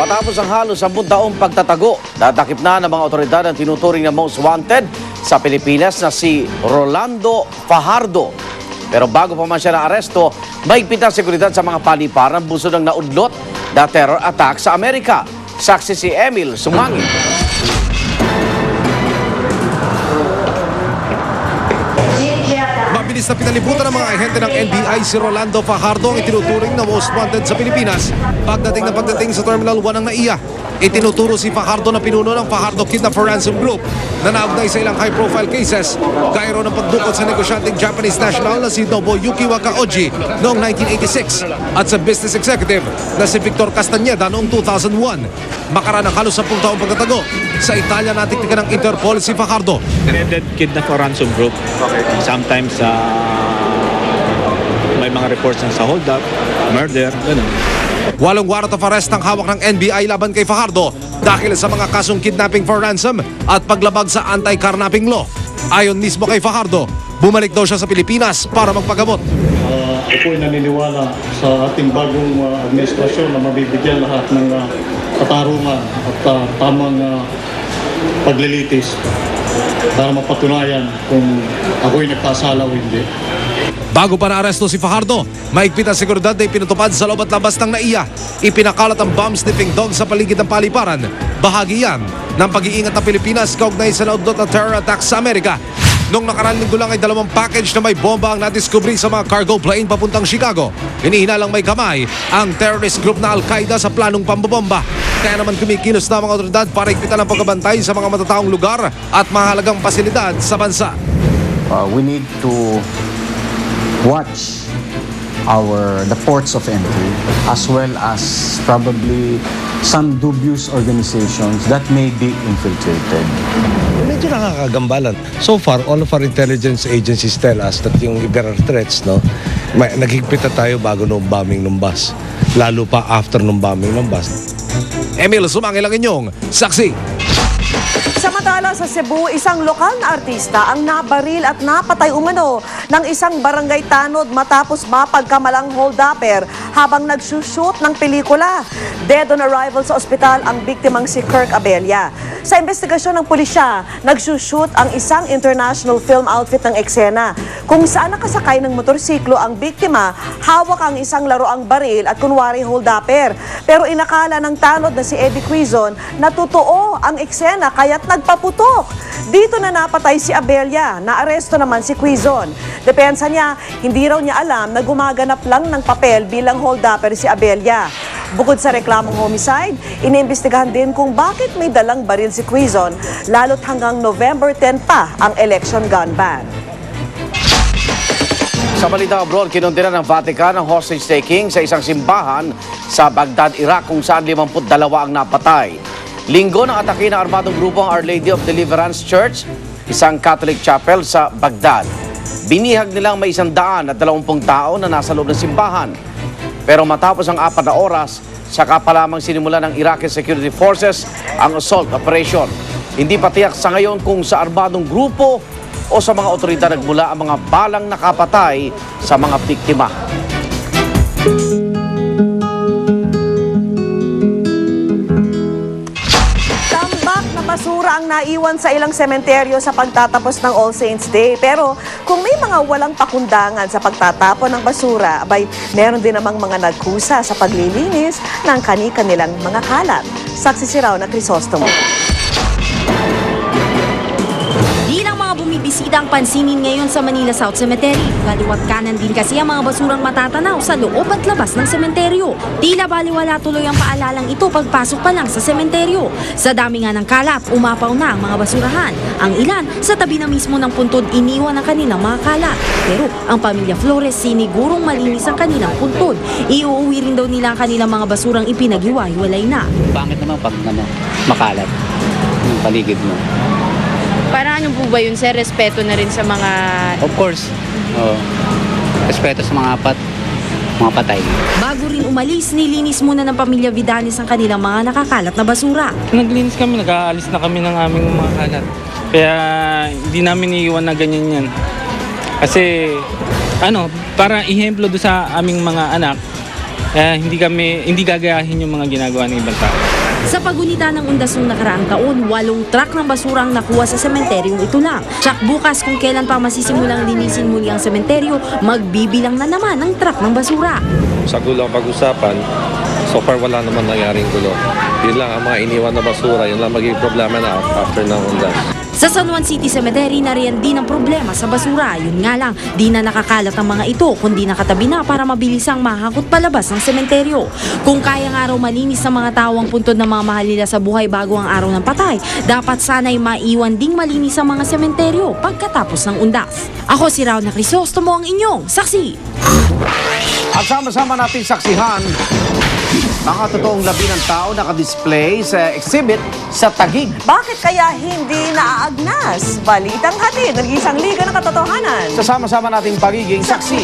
Matapos ang halos 10 taong pagtatago, dadakip na ng mga otoridad ang tinuturing na most wanted sa Pilipinas na si Rolando Fajardo. Pero bago pa man siya na-aresto, mahigpit ang seguridad sa mga paliparan bunsod ng naudlot na terror attack sa Amerika. Saksi si Emil Sumangin. Mabilis na pinalibutan ng mga ahente ng NBI si Rolando Fajardo ang itinuturing na most wanted sa Pilipinas. Pagdating sa Terminal 1 ng NAIA, itinuturo si Fajardo na pinuno ng Fajardo Kidnap for Ransom Group na naugnay sa ilang high-profile cases, gaya ng pagdukot sa negosyanteng Japanese national na si Nobuyuki Wakaoji noong 1986 at sa business executive na si Victor Castañeda noong 2001. Makaraan ng halos 10 taong pagtatago, sa Italia natiktikan ng Interpol si Fajardo. Kidnap for Ransom Group. Sometimes may mga reports sa hold up, murder, gano'n. Walong warrant of arrest ang hawak ng NBI laban kay Fajardo dahil sa mga kasong kidnapping for ransom at paglabag sa anti-carnapping law. Ayon mismo kay Fajardo, bumalik daw siya sa Pilipinas para magpagamot. Ako ay naniniwala sa ating bagong administrasyon na mabibigyan lahat ng katarungan at tamang paglilitis para mapatunayan kung ako'y nagkasala o hindi. Bago pa na-aresto si Fajardo, mahigpit ang seguridad na ipinatupad sa loob at labas ng NAIA. Ipinakalat ang bomb-sniffing dog sa paligid ng paliparan. Bahagi yan ng pag-iingat ng Pilipinas kaugnay sa naudlot na terror attack sa Amerika. Noong nakaraan linggo lang ay 2 package na may bomba ang nadiskubre sa mga cargo plane papuntang Chicago. Hinihinalang may kamay ang terrorist group na Al-Qaeda sa planong pambobomba. Kaya naman kumikilos na mga otoridad para higpitan ang pagbabantay sa mga matataong lugar at mahalagang pasilidad sa bansa. We need to watch the ports of entry as well as probably some dubious organizations that may be infiltrated. Medyo nakakagambalan. So far, all of our intelligence agencies tell us that yung if there are threats, naghigpit na tayo bago nung bombing ng bus. Lalo pa after nung bombing ng bus. Emil Sumangil ang inyong saksi. Samantala sa Cebu, isang lokal na artista ang nabaril at napatay umano ng isang barangay tanod matapos mapagkamalang hold-upper habang nagsushoot ng pelikula. Dead on arrival sa ospital ang biktimang si Kirk Abella. Sa investigasyon ng pulisya, nagsushoot ang isang international film outfit ng eksena kung saan nakasakay ng motorsiklo ang biktima, hawak ang isang laroang baril at kunwari hold-upper. Pero inakala ng tanod na si Eddie Quizon na totoo ang eksena kaya't nagpaputok. Dito na napatay si Abella, naaresto naman si Quizon. Depensa niya, hindi raw niya alam na gumaganap lang ng papel bilang hold-upper si Abella. Bukod sa reklamong homicide, iniimbestigahan din kung bakit may dalang baril si Quizon, lalo't hanggang November 10 pa ang election gun ban. Sa balita abroad, kinundina ng Vatican ang hostage-taking sa isang simbahan sa Baghdad, Iraq kung saan 52 ang napatay. Linggo nang atake ng armadong grupo ang Our Lady of Deliverance Church, isang Catholic chapel sa Baghdad. Binihag nilang may 120 tao na nasa loob ng simbahan. Pero matapos ang 4 na oras, saka pa lamang sinimula ng Iraqi Security Forces ang assault operation. Hindi pa tiyak sa ngayon kung sa armadong grupo o sa mga otoridad nagmula ang mga balang nakapatay sa mga biktima. Basura ang naiwan sa ilang sementeryo sa pagtatapos ng All Saints Day. Pero kung may mga walang pakundangan sa pagtatapon ng basura, abay, meron din namang mga nagkusa sa paglilinis ng kani-kanilang mga kalat. Saksi si Rauna Crisostomo. Bumibisita ang pansinin ngayon sa Manila South Cemetery. Kaliwat kanan din kasi ang mga basurang matatanaw sa loob at labas ng sementeryo. Tila baliwala tuloy ang paalalang ito pagpasok pa lang sa sementeryo. Sa dami nga ng kalat, umapaw na ang mga basurahan. Ang ilan, sa tabi na mismo ng puntod, iniwan ang kanilang mga kalat. Pero ang pamilya Flores sinigurong malinis ang kanilang puntod. Iuuwi rin daw nila ang kanilang mga basurang ipinag-iwa-hiwalay na. Pangit naman pag makalat yung paligid mo. Para ano po ba yun, sir? Respeto na rin sa mga... Of course. Respeto sa mga patay. Bago rin umalis, nilinis muna ng pamilya Vidanes ang kanilang mga nakakalat na basura. Naglinis kami, nag-aalis na kami ng aming mga kalat. Kaya hindi namin iiwan na ganyan yan. Kasi, para ihemplo doon sa aming mga anak, hindi gagayahin yung mga ginagawa ng ibang tao. Sa pagunita ng undas nung nakaraang taon, 8 truck ng basura ang nakuha sa sementeryong ito lang. Tsak bukas kung kailan pa masisimulang linisin muli ang sementeryo, magbibilang na naman ang truck ng basura. Sa gulo ang pag-usapan, so far wala naman nangyaring gulo. Yun lang ang mga iniwan na basura, yun lang magiging problema na after ng undas. Sa San Juan City Cemetery na riyan din ang problema sa basura. Yun nga lang, di na nakakalat ang mga ito kundi nakatabi na para mabilisang mahakot palabas ng sementeryo. Kung kaya nga raw malinis ng mga tao ang puntod ng mga mahal nila sa buhay bago ang araw ng patay, dapat sana'y maiwan ding malinis ang mga sementeryo pagkatapos ng undas. Ako si Rauna Crisostomo ang inyong saksi. At sama-sama natin saksihan mga totoong labi ng tao nakadisplay sa exhibit sa Taguig. Bakit kaya hindi naaagnas? Balitang hatid ng isang liga ng katotohanan. Sa sama-sama nating pagiging saksi.